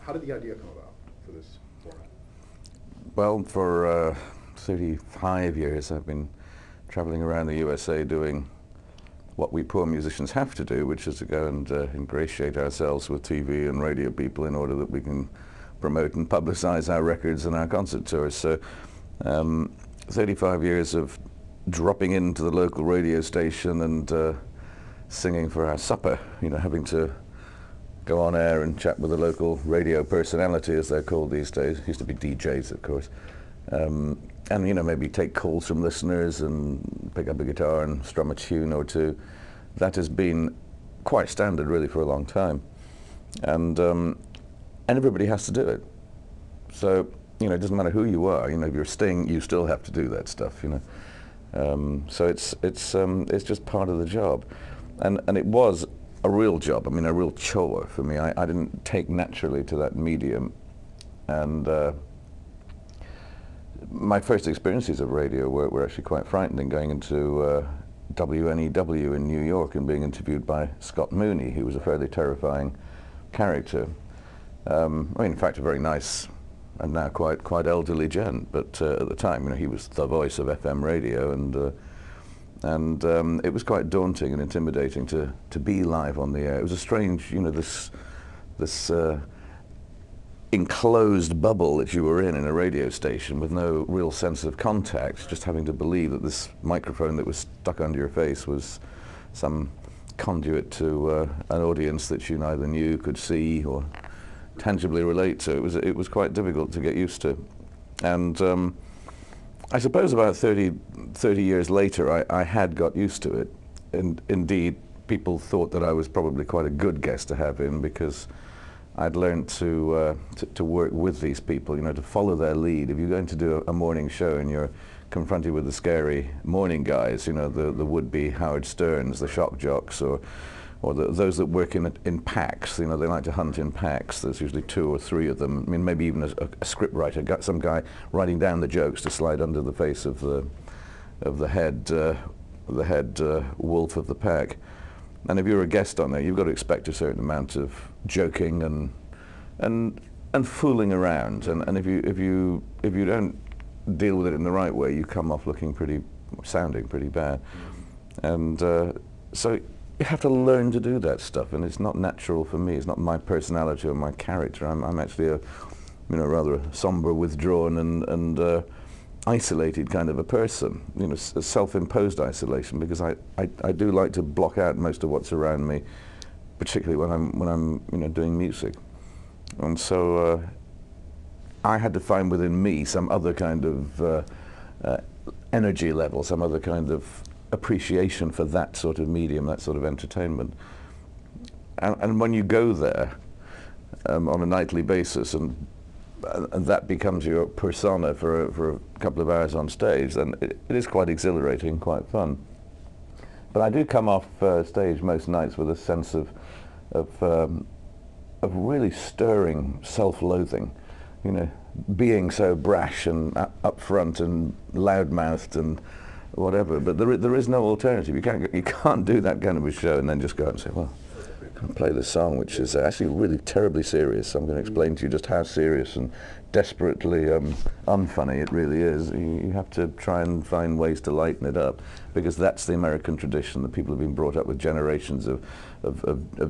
How did the idea come about for this format? Well, for 35 years I've been traveling around the USA doing what we poor musicians have to do, which is to go and ingratiate ourselves with TV and radio people in order that we can promote and publicize our records and our concert tours. So 35 years of dropping into the local radio station and singing for our supper, having to go on air and chat with a local radio personality, as they're called these days. Used to be DJs, of course. And maybe take calls from listeners and pick up a guitar and strum a tune or two. That has been quite standard, really, for a long time. And everybody has to do it. So, it doesn't matter who you are. If you're Sting, you still have to do that stuff, So it's just part of the job. And it was a real job, a real chore for me. I didn't take naturally to that medium. And my first experiences of radio were actually quite frightening, going into WNEW in New York and being interviewed by Scott Mooney, who was a fairly terrifying character. In fact, a very nice and now quite elderly gent, but at the time, he was the voice of FM radio, and it was quite daunting and intimidating to be live on the air. It was a strange, this enclosed bubble that you were in a radio station with no real sense of contact, just having to believe that this microphone that was stuck under your face was some conduit to an audience that you neither knew, could see, or tangibly relate to. It was quite difficult to get used to. And I suppose about 30 years later, I had got used to it. And indeed, people thought that I was probably quite a good guest to have in, because I'd learned to work with these people, to follow their lead. If you're going to do a morning show and you're confronted with the scary morning guys, the would-be Howard Sterns, the shock jocks, or those that work in packs, they like to hunt in packs. There's usually 2 or 3 of them. Maybe even a script writer, some guy writing down the jokes to slide under the face of the head wolf of the pack. And if you're a guest on there, you've got to expect a certain amount of joking and fooling around. And if you don't deal with it in the right way, you come off sounding pretty bad. And so you have to learn to do that stuff, and it's not natural for me. It's not my personality or my character. I'm actually a rather somber, withdrawn, and isolated kind of a person. Self-imposed isolation, because I do like to block out most of what's around me, particularly when I'm doing music. And so I had to find within me some other kind of energy level, some other kind of appreciation for that sort of medium, that sort of entertainment. And when you go there on a nightly basis, and that becomes your persona for a couple of hours on stage, then it is quite exhilarating, quite fun. But I do come off stage most nights with a sense of really stirring self-loathing, being so brash and upfront and loudmouthed and whatever. But there is no alternative. You can't do that kind of a show and then just go out and say, well, I'm going to play this song, which is actually really terribly serious. I'm going to explain to you just how serious and desperately unfunny it really is. You have to try and find ways to lighten it up, because that's the American tradition. That people have been brought up with generations of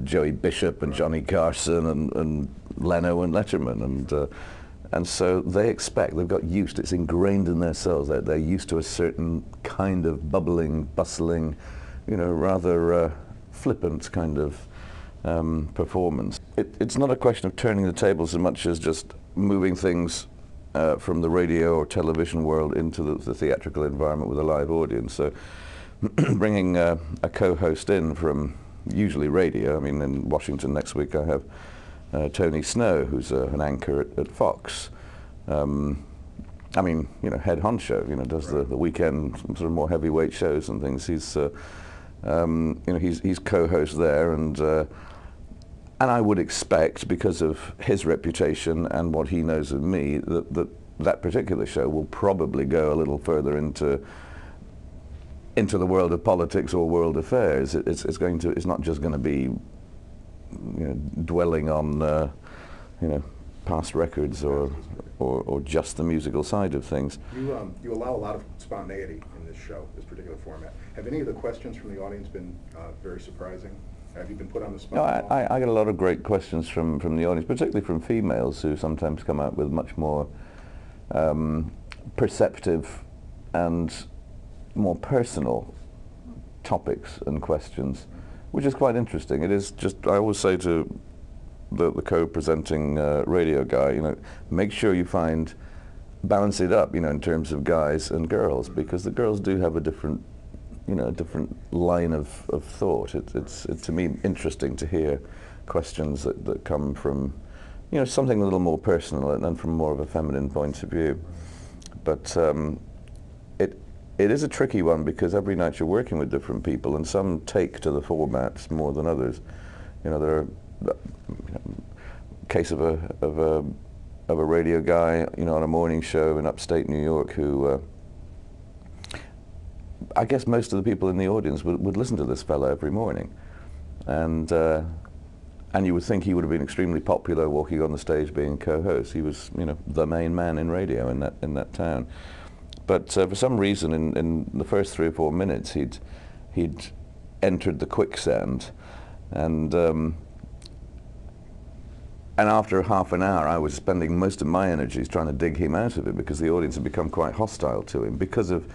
Joey Bishop and Johnny Carson and Leno and Letterman, and so they've got used. It's ingrained in their cells. They're used to a certain kind of bubbling, bustling, rather flippant kind of performance. It's not a question of turning the tables so much as just moving things from the radio or television world into the theatrical environment with a live audience. So bringing a co-host in from usually radio. In Washington next week I have Tony Snow, who's an anchor at Fox. Head honcho, does the weekend sort of more heavyweight shows and things. He's co-host there, and I would expect, because of his reputation and what he knows of me, that particular show will probably go a little further into the world of politics or world affairs. It's not just going to be dwelling on past records or just the musical side of things. You allow a lot of spontaneity in this show, this particular format. Have any of the questions from the audience been very surprising? Have you been put on the spot? No, at all? I get a lot of great questions from the audience, particularly from females who sometimes come out with much more perceptive and more personal topics and questions, which is quite interesting. It is just, I always say to the co-presenting radio guy, you know, make sure you balance it up, you know, in terms of guys and girls, because the girls do have a different, you know, a different line of thought. It's to me interesting to hear questions that come from, you know, something a little more personal and from more of a feminine point of view. But it is a tricky one because every night you're working with different people, and some take to the formats more than others. You know, there are case of a radio guy, you know, on a morning show in upstate New York who I guess most of the people in the audience would listen to this fella every morning, and you would think he would have been extremely popular walking on the stage being co-host. He was, you know, the main man in radio in that town. But for some reason, in the first 3 or 4 minutes, he'd entered the quicksand, and after half an hour, I was spending most of my energies trying to dig him out of it because the audience had become quite hostile to him because of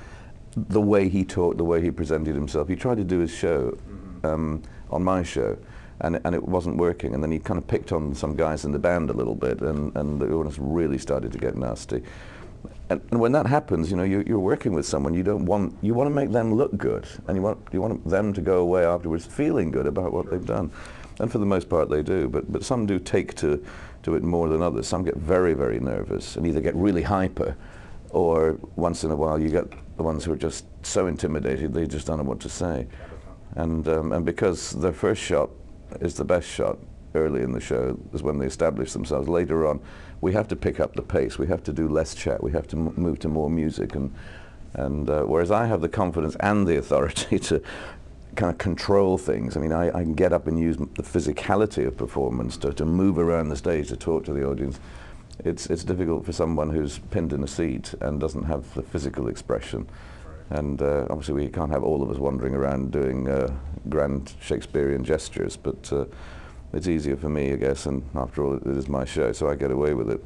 the way he talked, the way he presented himself. He tried to do his show on my show, and it wasn't working. And then he kind of picked on some guys in the band a little bit, and the audience really started to get nasty. And when that happens, you know, you're working with someone, you want to make them look good, and you want them to go away afterwards feeling good about what they've done. And for the most part they do, but some do take to it more than others. Some get very, very nervous and either get really hyper, or once in a while you get the ones who are just so intimidated they just don't know what to say. And because their first shot is the best shot early in the show, is when they establish themselves. Later on, we have to pick up the pace. We have to do less chat. We have to move to more music. And whereas I have the confidence and the authority to kind of control things. I mean, I can get up and use the physicality of performance to move around the stage, to talk to the audience. It's difficult for someone who's pinned in a seat and doesn't have the physical expression. And obviously we can't have all of us wandering around doing grand Shakespearean gestures, but it's easier for me, I guess, and after all, it is my show, so I get away with it.